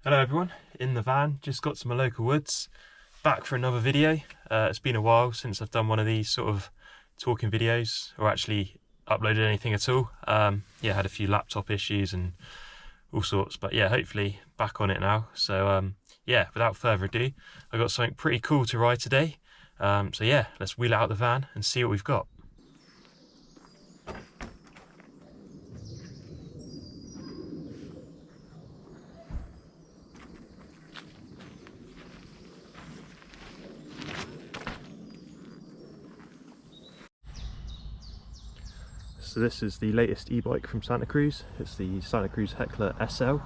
Hello everyone, in the van, just got to my local woods, back for another video. It's been a while since I've done one of these sort of talking videos, or actually uploaded anything at all. Yeah, had a few laptop issues and all sorts, but yeah, hopefully back on it now. So yeah, without further ado, I've got something pretty cool to ride today. So yeah, let's wheel it out the van and see what we've got. So this is the latest e-bike from Santa Cruz. It's the Santa Cruz Heckler SL.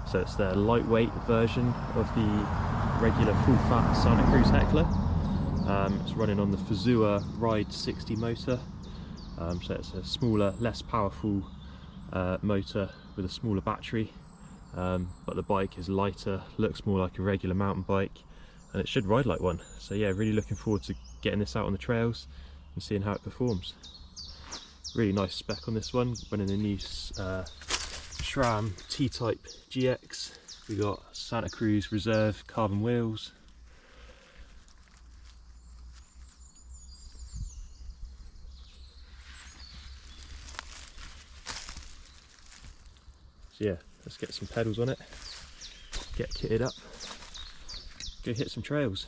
So it's their lightweight version of the regular full-fat Santa Cruz Heckler. It's running on the Fazua Ride 60 motor. So it's a smaller, less powerful motor with a smaller battery. But the bike is lighter, looks more like a regular mountain bike, and it should ride like one. So yeah, really looking forward to getting this out on the trails and seeing how it performs. Really nice spec on this one, running the new SRAM T-Type GX. We got Santa Cruz Reserve carbon wheels. So yeah, let's get some pedals on it, get kitted up, go hit some trails.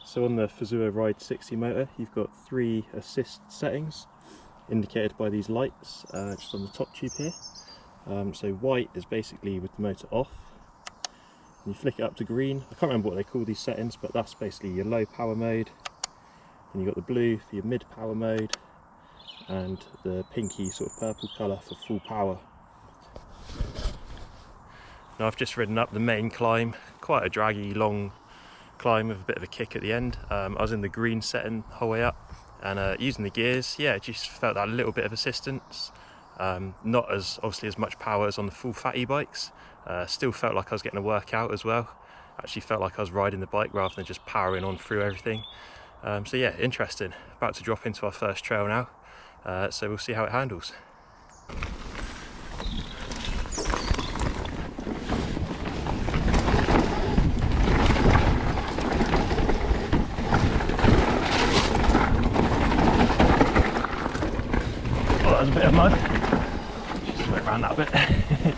So on the Fazua Ride 60 motor, you've got 3 assist settings, indicated by these lights just on the top tube here. So white is basically with the motor off. And you flick it up to green. I can't remember what they call these settings, but that's basically your low power mode. And you've got the blue for your mid power mode, and the pinky sort of purple colour for full power. Now I've just ridden up the main climb, quite a draggy long climb with a bit of a kick at the end. I was in the green setting the whole way up, and using the gears, yeah, just felt that little bit of assistance. Not as obviously as much power as on the full fat e-bikes. Still felt like I was getting a workout as well. Actually felt like I was riding the bike rather than just powering on through everything. So yeah, interesting. About to drop into our first trail now, so we'll see how it handles. There's a bit of mud, just went around that bit.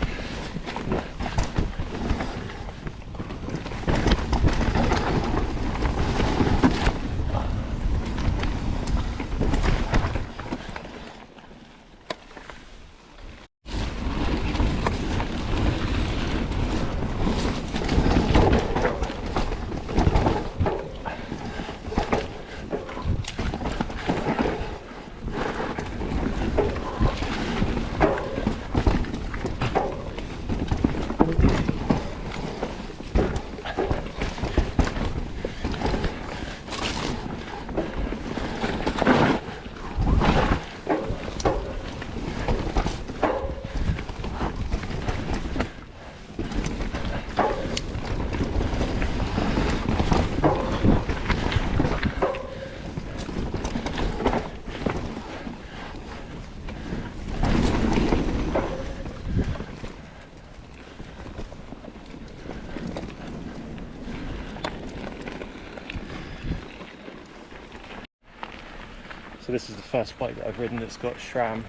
So this is the first bike that I've ridden that's got SRAM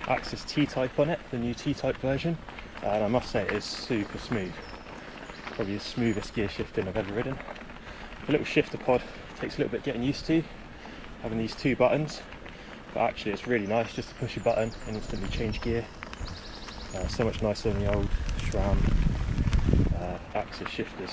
Axis T-Type on it, the new T-Type version, and I must say it is super smooth. Probably the smoothest gear shifting I've ever ridden. The little shifter pod takes a little bit getting used to, having these 2 buttons, but actually it's really nice just to push a button and instantly change gear. So much nicer than the old SRAM Axis shifters.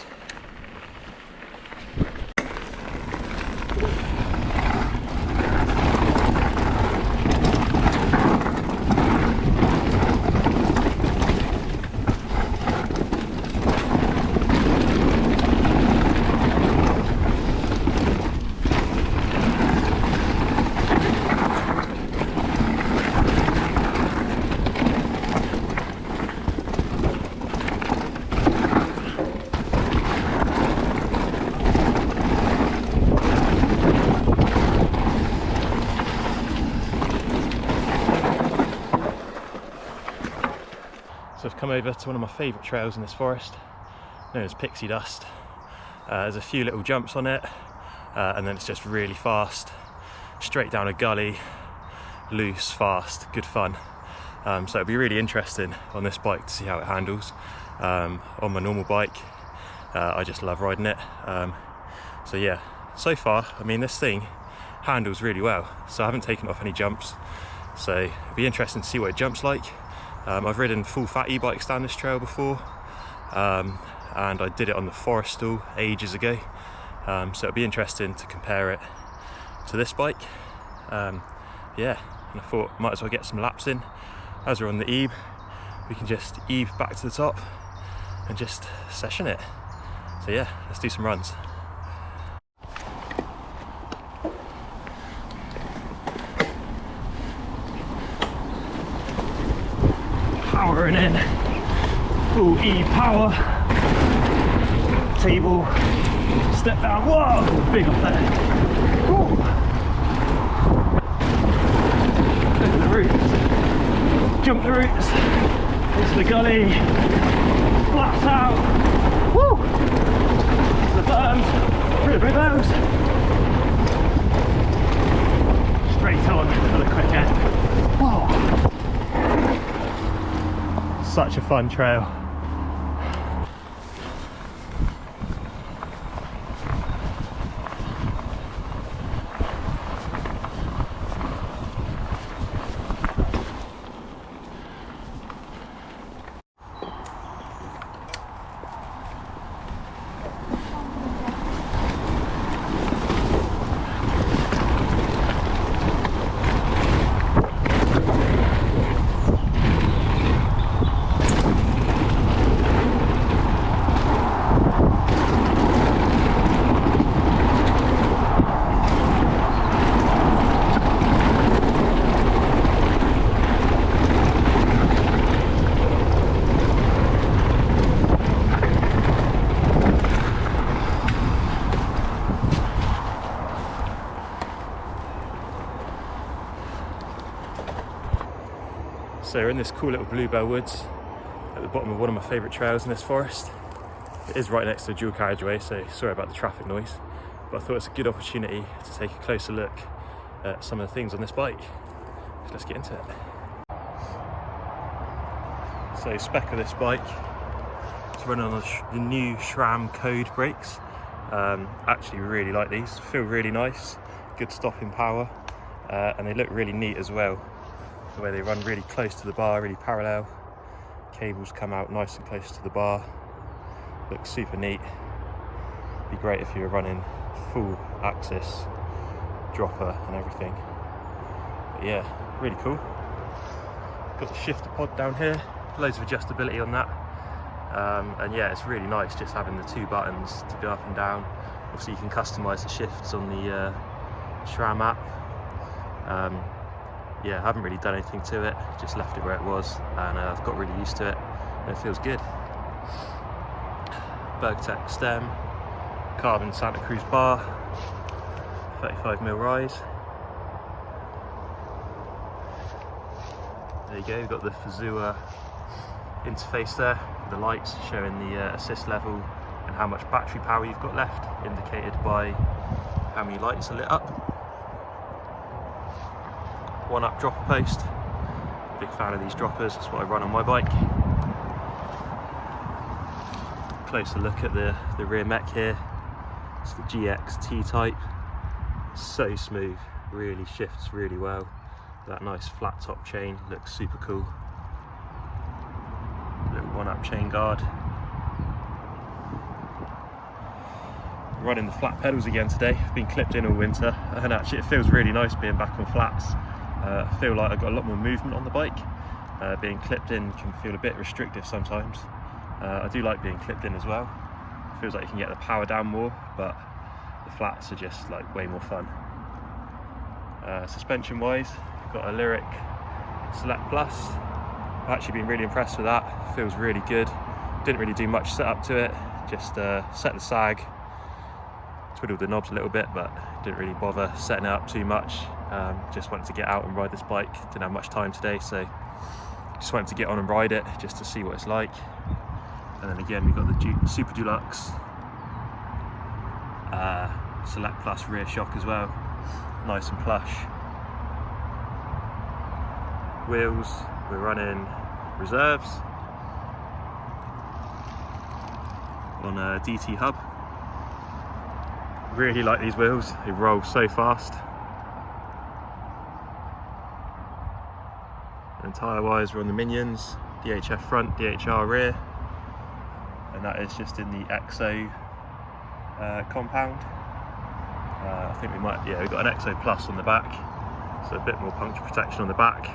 come over to one of my favourite trails in this forest, known as Pixie Dust. There's a few little jumps on it, and then it's just really fast, straight down a gully, loose, fast, good fun. So it'll be really interesting on this bike to see how it handles. On my normal bike, I just love riding it. So yeah, so far, I mean, this thing handles really well. So I haven't taken off any jumps. So it'll be interesting to see what it jumps like. I've ridden full fat e-bikes down this trail before, and I did it on the Forestall ages ago. So it'll be interesting to compare it to this bike. Yeah, and I thought might as well get some laps in. As we're on the eve, we can just eve back to the top and just session it. So yeah, let's do some runs. Powering in, full E power, table, step down, whoa, big up there. Whoa. Look at the roots, jump the roots, into the gully, flaps out, woo, the berms, through the those, straight on for the quick end. Whoa. Such a fun trail. So we're in this cool little bluebell woods at the bottom of one of my favourite trails in this forest. It is right next to a dual carriageway, so sorry about the traffic noise, but I thought it's a good opportunity to take a closer look at some of the things on this bike. So let's get into it. So spec of this bike, it's running on the new SRAM code brakes. Actually really like these, feel really nice, good stopping power, and they look really neat as well. The way they run really close to the bar, really parallel. Cables come out nice and close to the bar. Looks super neat. Be great if you were running full axis, dropper and everything. But yeah, really cool. Got the shifter pod down here, loads of adjustability on that. And yeah, it's really nice just having the two buttons to go up and down. Obviously you can customise the shifts on the SRAM app. Yeah, I haven't really done anything to it, just left it where it was, and I've got really used to it, and it feels good. Bergtech stem, carbon Santa Cruz bar, 35mm rise. There you go, we've got the Fazua interface there, with the lights showing the assist level and how much battery power you've got left, indicated by how many lights are lit up. One up dropper post, big fan of these droppers, that's what I run on my bike. Closer look at the rear mech here, it's the GX T-type, so smooth, really shifts really well. That nice flat top chain looks super cool. Little one up chain guard. Running the flat pedals again today, been clipped in all winter, and actually it feels really nice being back on flats. I feel like I've got a lot more movement on the bike. Being clipped in can feel a bit restrictive sometimes. I do like being clipped in as well. It feels like you can get the power down more, but the flats are just like way more fun. Suspension wise, I've got a Lyric Select Plus. I've actually been really impressed with that. It feels really good. Didn't really do much setup to it, just set the sag, twiddled the knobs a little bit, but didn't really bother setting it up too much. Just wanted to get out and ride this bike, didn't have much time today, so just wanted to get on and ride it just to see what it's like. And then again, we've got the Super Deluxe Select Plus rear shock as well, nice and plush. Wheels, we're running reserves on a DT hub. Really like these wheels, they roll so fast. And tyre wise, we're on the Minions, DHF front, DHR rear, and that is just in the EXO compound. I think we might, yeah, we've got an EXO Plus on the back, so a bit more puncture protection on the back,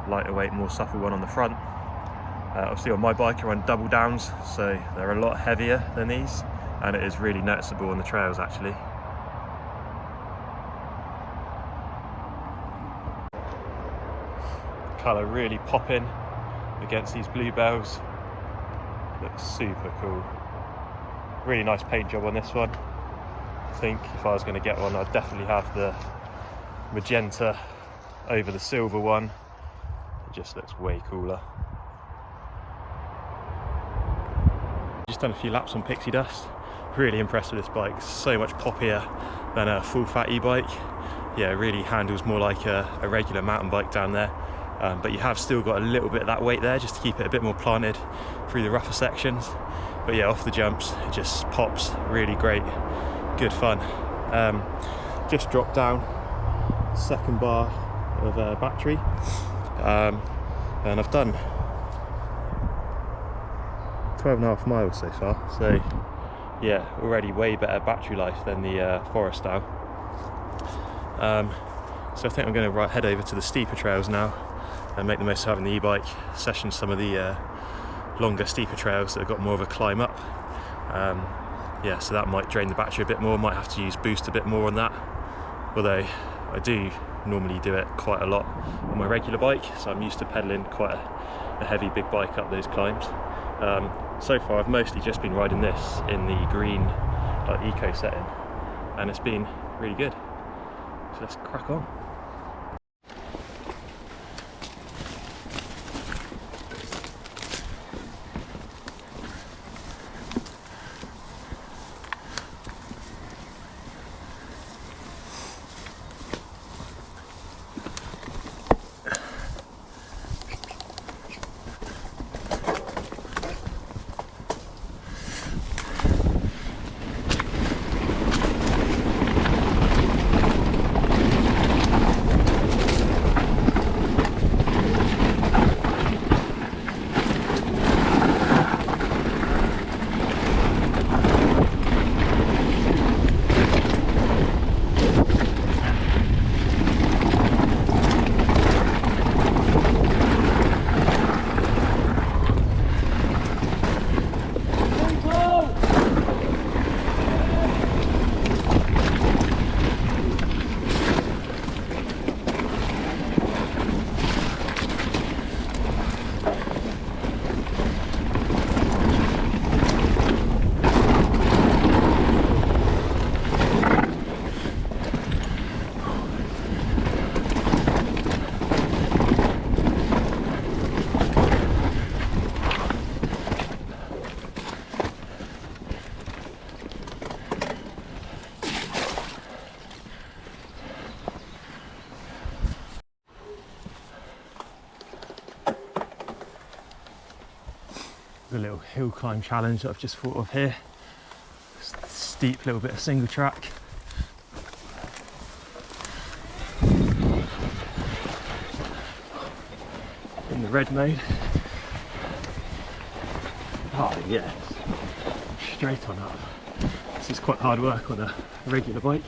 lighter weight, more supple one on the front. Obviously on my bike I run double downs, so they're a lot heavier than these, and it is really noticeable on the trails actually. Colour really popping against these bluebells, looks super cool. Really nice paint job on this one. I think if I was going to get one, I'd definitely have the magenta over the silver one. It just looks way cooler. Just done a few laps on pixie dust. Really impressed with this bike, so much poppier than a full fat e-bike. Yeah, it really handles more like a regular mountain bike down there. But you have still got a little bit of that weight there just to keep it a bit more planted through the rougher sections. But yeah, off the jumps it just pops, really great, good fun. Just dropped down second bar of battery, and I've done 12.5 miles so far, so yeah, already way better battery life than the Forest style. So I think I'm going to head over to the steeper trails now and make the most of having the e-bike, session some of the longer, steeper trails that have got more of a climb up. Yeah, so that might drain the battery a bit more, might have to use boost a bit more on that, although I do normally do it quite a lot on my regular bike, so I'm used to pedaling quite a heavy big bike up those climbs. So far I've mostly just been riding this in the green eco setting, and it's been really good, so let's crack on. The little hill climb challenge that I've just thought of here. Steep little bit of single track. In the red mode. Oh yes, straight on up. This is quite hard work on a regular bike.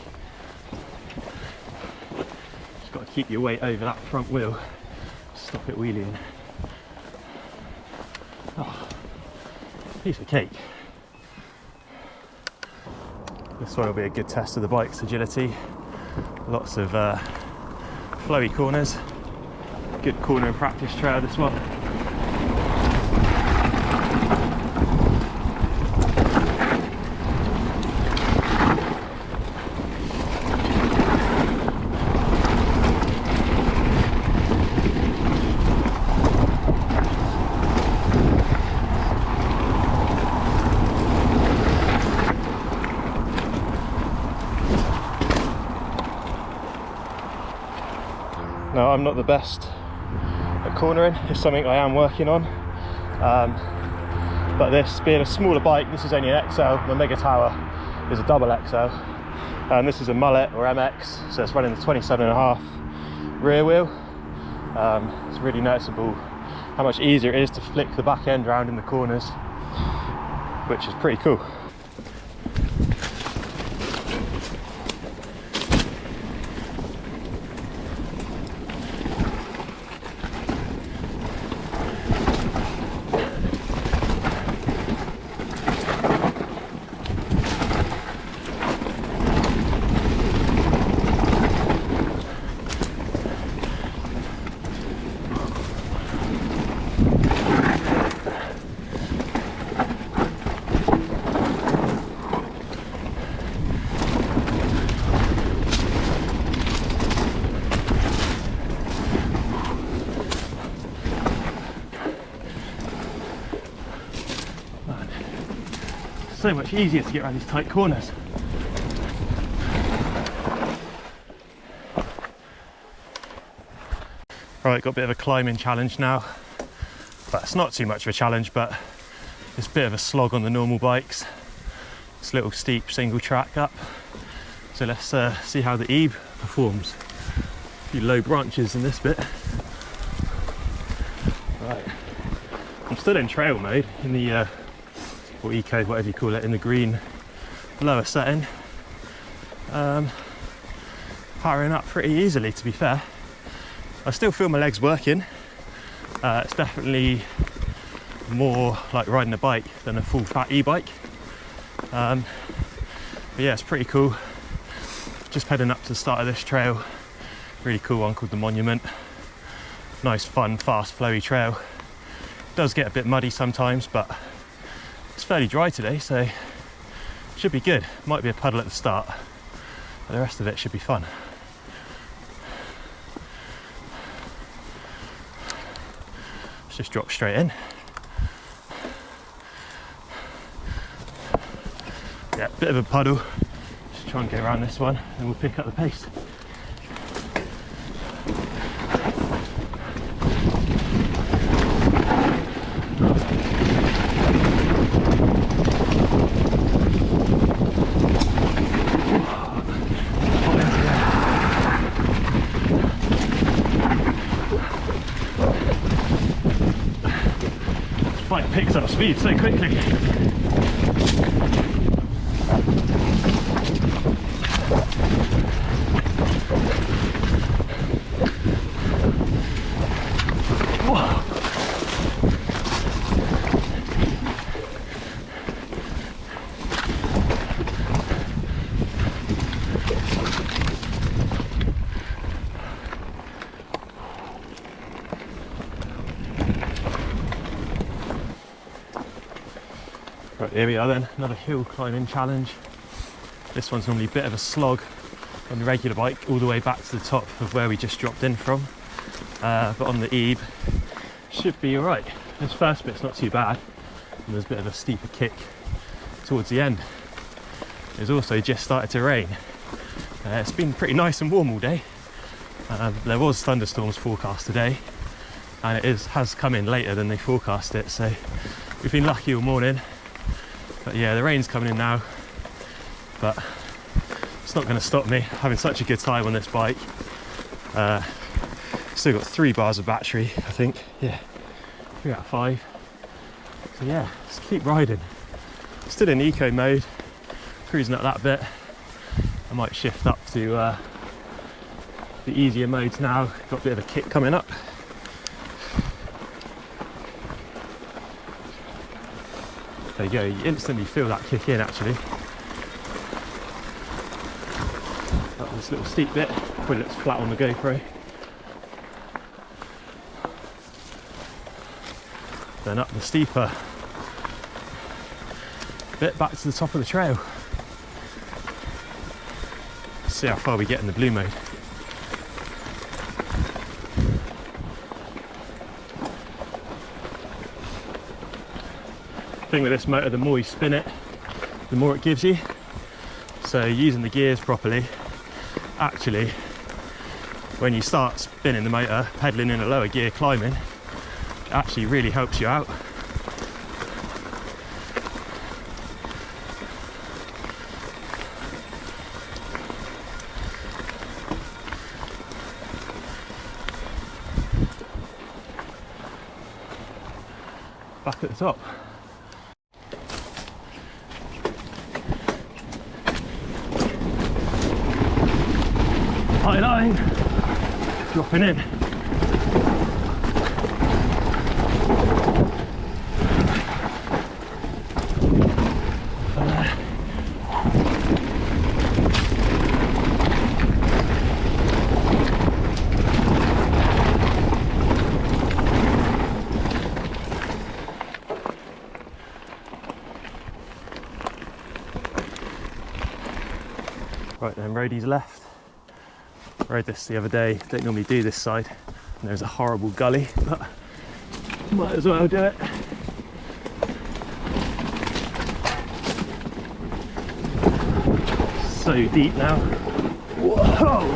Just got to keep your weight over that front wheel, stop it wheeling. Oh, piece of cake. This one will be a good test of the bike's agility. Lots of flowy corners. Good corner and practice trail, this one. Now, I'm not the best at cornering, it's something I am working on. But this being a smaller bike, this is only an XL, my Mega Tower is a double XL. And this is a Mullet or MX, so it's running the 27.5 rear wheel. It's really noticeable how much easier it is to flick the back end round in the corners, which is pretty cool. So much easier to get around these tight corners. Right, got a bit of a climbing challenge now. But it's not too much of a challenge, but it's a bit of a slog on the normal bikes. This little steep single track up. So let's see how the E performs. A few low branches in this bit. Right, I'm still in trail mode in the or eco, whatever you call it, in the green lower setting. Powering up pretty easily, to be fair. I still feel my legs working. It's definitely more like riding a bike than a full fat e-bike. But yeah, it's pretty cool. Just heading up to the start of this trail. Really cool one called the Monument. Nice, fun, fast, flowy trail. It does get a bit muddy sometimes, but it's fairly dry today, so should be good. Might be a puddle at the start, but the rest of it should be fun. Let's just drop straight in. Yeah, bit of a puddle. Just try and get around this one, and we'll pick up the pace. Bike picks up speed so quickly. Whoa. Right, here we are then, another hill climbing challenge. This one's normally a bit of a slog on the regular bike, all the way back to the top of where we just dropped in from. But on the E-B, should be alright. This first bit's not too bad, and there's a bit of a steeper kick towards the end. It's also just started to rain. It's been pretty nice and warm all day. There was thunderstorms forecast today, and it has come in later than they forecast it, so we've been lucky all morning. But yeah, the rain's coming in now, but it's not going to stop me having such a good time on this bike. Still got 3 bars of battery, I think. Yeah, 3 out of 5. So yeah, just keep riding. Still in eco mode, cruising up that bit. I might shift up to the easier modes now. Got a bit of a kick coming up. There you go, you instantly feel that kick in actually. Up this little steep bit, probably looks flat on the GoPro. Then up the steeper bit back to the top of the trail. Let's see how far we get in the blue mode. Thing with this motor, the more you spin it, the more it gives you. So using the gears properly actually when you start spinning the motor, pedaling in a lower gear, climbing, it actually really helps you out. Back at the top. High line, dropping in. Right then, roadies left. Rode this the other day, don't normally do this side, and there's a horrible gully, but might as well do it. So deep now. Whoa!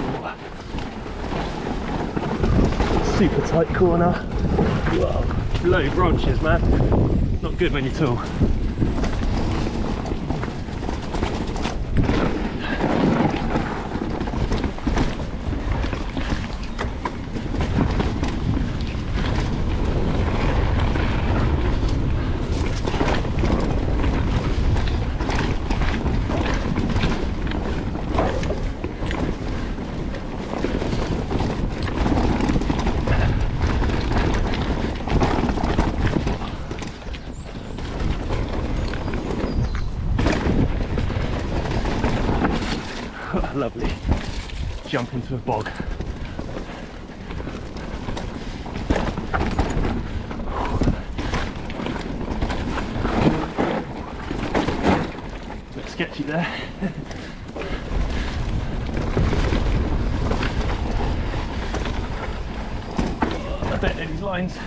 Super tight corner. Whoa! Low branches, man. Not good when you're tall. Lovely. Jump into a bog. Bit sketchy there. I don't know these lines.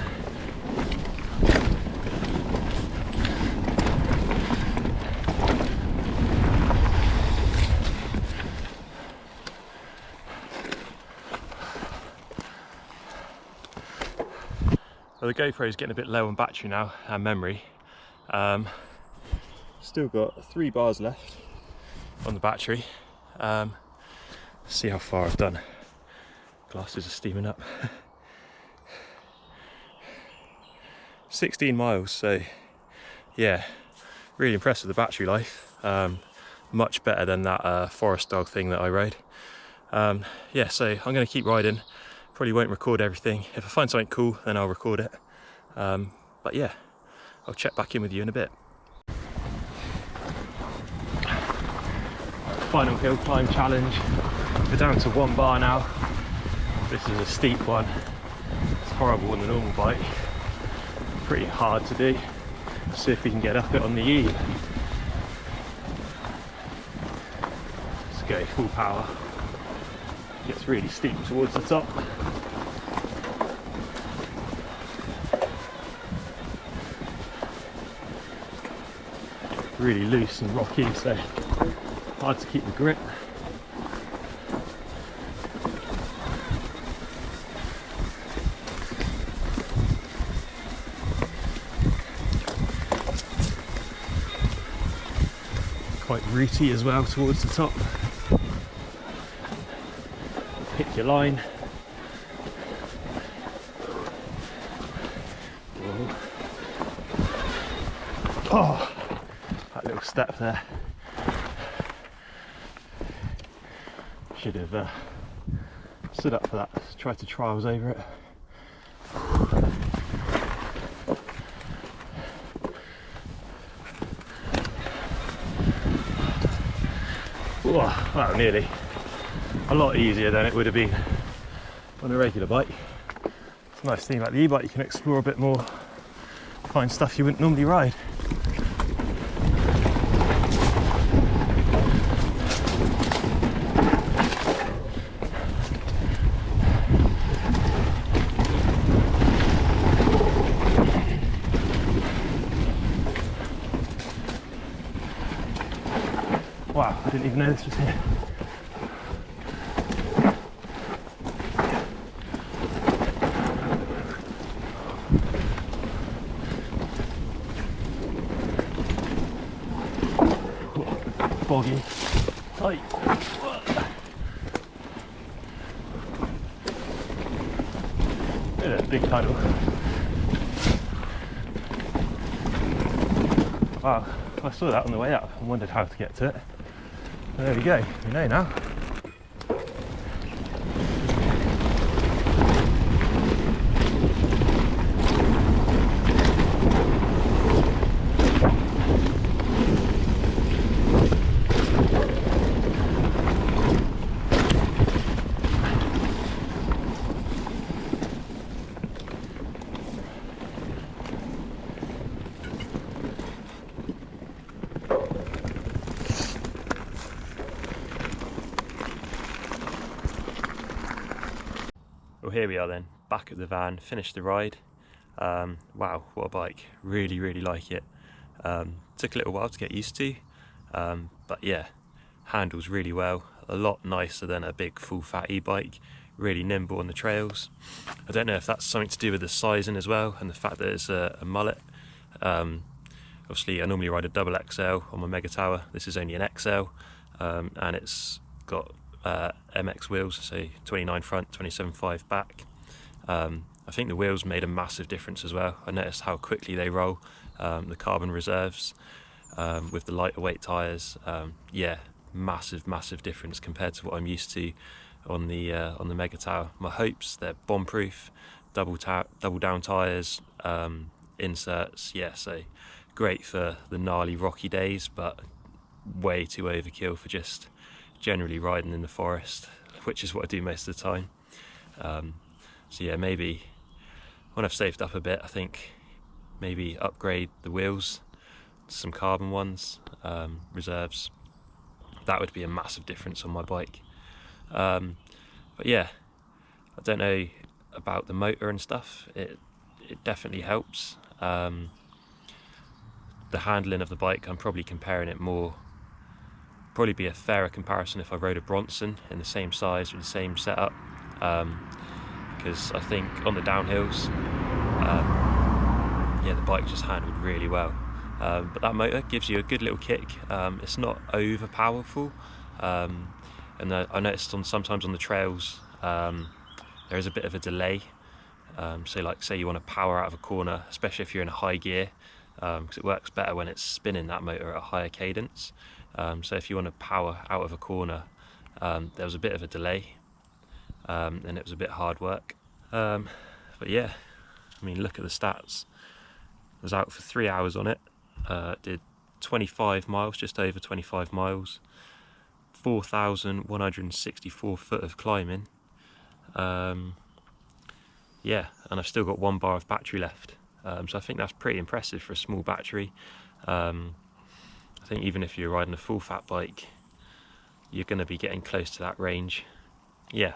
Well, the GoPro's getting a bit low on battery now and memory. Still got 3 bars left on the battery. See how far I've done. Glasses are steaming up. 16 miles, so yeah, really impressed with the battery life. Much better than that forest dog thing that I rode. Yeah, so I'm going to keep riding. Probably won't record everything. If I find something cool, then I'll record it. But yeah, I'll check back in with you in a bit. Final hill climb challenge. We're down to 1 bar now. This is a steep one. It's horrible on the normal bike. Pretty hard to do. See if we can get up it on the E. Let's go full power. Gets really steep towards the top. Really loose and rocky, so hard to keep the grip. Quite rooty as well towards the top. Pick your line. Whoa. Oh, that little step there. Should have stood up for that. Tried to trials over it. Whoa, well, nearly. A lot easier than it would have been on a regular bike. It's a nice thing about the e-bike, you can explore a bit more, find stuff you wouldn't normally ride. Wow, I didn't even know this was here. boggy. Tight. Yeah, big tidal. Wow, I saw that on the way up and wondered how to get to it. Well, there we go, we know now. Well, here we are then, back at the van, finished the ride. Wow, what a bike, really like it. Took a little while to get used to, but yeah, handles really well, a lot nicer than a big full fat e-bike, really nimble on the trails. I don't know if that's something to do with the sizing as well and the fact that it's a mullet. Obviously I normally ride a double XL on my Mega Tower, this is only an XL, and it's got MX wheels, so 29 front, 27.5 back. I think the wheels made a massive difference as well. I noticed how quickly they roll, the carbon reserves with the lighter weight tyres. Yeah, massive difference compared to what I'm used to on the Mega Tower. My hopes, they're bomb proof, double down tyres, inserts. Yeah, so great for the gnarly rocky days, but way too overkill for just generally riding in the forest, which is what I do most of the time. So yeah, maybe when I've saved up a bit, I think maybe upgrade the wheels to some carbon ones, reserves. That would be a massive difference on my bike. But yeah, I don't know about the motor and stuff. It definitely helps. The handling of the bike, I'm probably comparing it more, probably be a fairer comparison if I rode a Bronson in the same size with the same setup, because I think on the downhills, yeah, the bike just handled really well, but that motor gives you a good little kick. It's not over powerful, and I noticed sometimes on the trails there is a bit of a delay, so like say you want to power out of a corner, especially if you're in a high gear, because it works better when it's spinning that motor at a higher cadence. So if you want to power out of a corner, there was a bit of a delay, and it was a bit hard work. But yeah, I mean, look at the stats. I was out for 3 hours on it, did 25 miles, just over 25 miles, 4,164 foot of climbing. Yeah, and I've still got 1 bar of battery left, so I think that's pretty impressive for a small battery. I think even if you're riding a full fat bike, you're going to be getting close to that range. Yeah,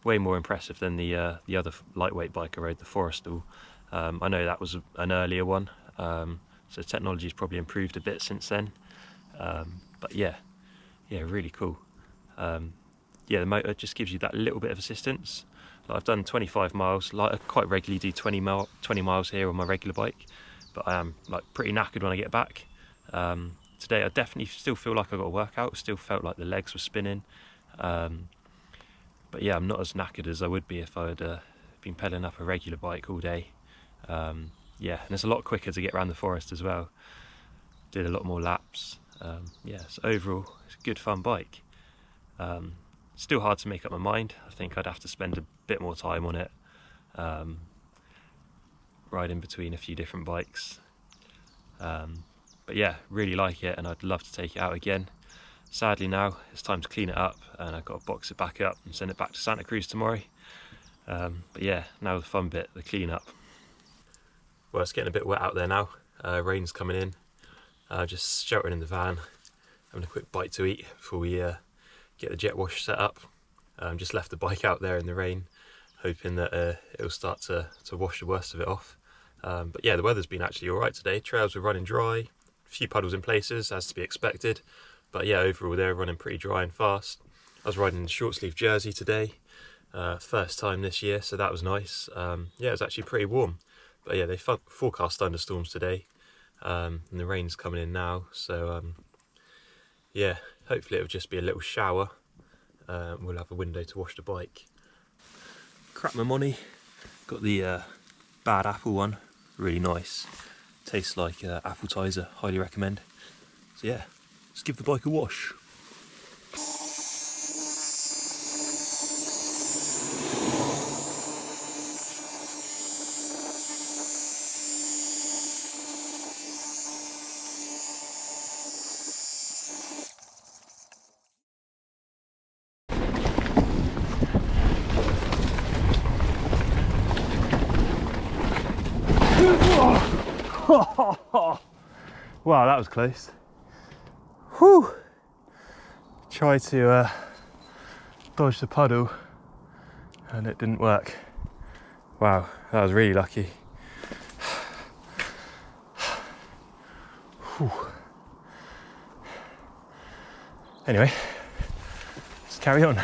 way more impressive than the other lightweight bike I rode, the Forrestal. I know that was an earlier one, so technology's probably improved a bit since then. But yeah, really cool. Yeah, the motor just gives you that little bit of assistance. Like I've done 25 miles, like I quite regularly do 20 miles here on my regular bike, but I am like pretty knackered when I get back. Today I definitely still feel like I got a workout, still felt like the legs were spinning, but yeah, I'm not as knackered as I would be if I had been pedaling up a regular bike all day. Yeah, and it's a lot quicker to get around the forest as well. Did a lot more laps. Yeah, so overall it's a good fun bike. Still hard to make up my mind. I think I'd have to spend a bit more time on it, riding between a few different bikes. But yeah, really like it, and I'd love to take it out again. Sadly now it's time to clean it up, and I've got to box it back up and send it back to Santa Cruz tomorrow. But yeah, now the fun bit, the clean up. Well, it's getting a bit wet out there now. Rain's coming in. Just sheltering in the van, having a quick bite to eat before we get the jet wash set up. Just left the bike out there in the rain, hoping that it'll start to wash the worst of it off. But yeah, the weather's been actually alright today. Trails were running dry, a few puddles in places as to be expected, but yeah, overall they're running pretty dry and fast. I was riding in a short sleeve jersey today, first time this year, so that was nice. Yeah, it was actually pretty warm, but yeah, they forecast thunderstorms today, and the rain's coming in now, so yeah, hopefully it'll just be a little shower. We'll have a window to wash the bike. Crap my money. Got the bad apple one, really nice. Tastes like appetizer, highly recommend. So yeah, let's give the bike a wash. Wow, that was close. Whew. Tried to dodge the puddle and it didn't work. Wow, that was really lucky. Whew. Anyway, let's carry on.